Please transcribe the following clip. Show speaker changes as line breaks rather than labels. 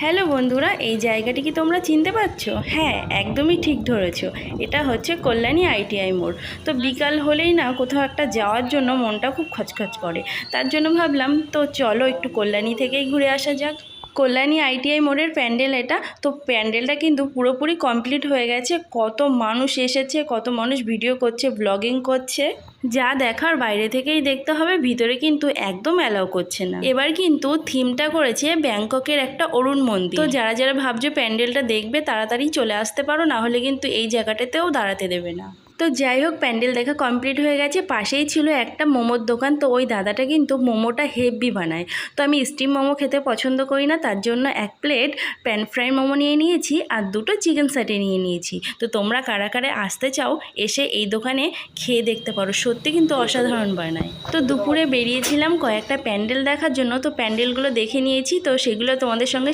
Hello বন্ধুরা, এই জায়গাটি কি তোমরা চিনতে পারছো? হ্যাঁ, একদমই ঠিক ধরেছো। এটা হচ্ছে কল্যাণী আইটিআই মোড়। তো বিকাল হলেই না কোথাও একটা যাওয়ার জন্য মনটা খুব খচখচ করে। তার জন্য ভাবলাম তো চলো একটু কল্যাণী থেকেই ঘুরে আসা যাক। কল্যাণী আইটিআই মোড়ের প্যান্ডেল এটা। তো প্যান্ডেলটা কিন্তু পুরোপুরি কমপ্লিট হয়ে গেছে। কত মানুষ এসেছে, কত মানুষ ভিডিও করছে, ব্লগিং করছে। যা দেখার বাইরে থেকেই দেখতে হবে, ভিতরে কিন্তু একদম অ্যালাউ করছে না। এবার কিন্তু থিমটা করেছে ব্যাংককের একটা অরুণ মন্দির। তো যারা যারা ভাবছো প্যান্ডেলটা দেখবে তাড়াতাড়ি চলে আসতে পারো, না হলে কিন্তু এই জায়গাটাতেও দাঁড়াতে দেবে না। তো যাই হোক, প্যান্ডেল দেখা কমপ্লিট হয়ে গেছে। পাশেই ছিল একটা মোমোর দোকান। তো ওই দাদাটা কিন্তু মোমোটা হেভি বানায়। তো আমি স্টিম মোমো খেতে পছন্দ করি না, তার জন্য এক প্লেট প্যান ফ্রাই মোমো নিয়ে নিয়েছি আর দুটো চিকেন স্যাটে নিয়ে নিয়েছি। তো তোমরা কারা কারা আসতে চাও এসে এই দোকানে খেয়ে দেখতে পারো, সত্যি কিন্তু অসাধারণ বানায়। তো দুপুরে বেরিয়েছিলাম কয়েকটা প্যান্ডেল দেখার জন্য। তো প্যান্ডেলগুলো দেখে নিয়েছি, তো সেগুলো তোমাদের সঙ্গে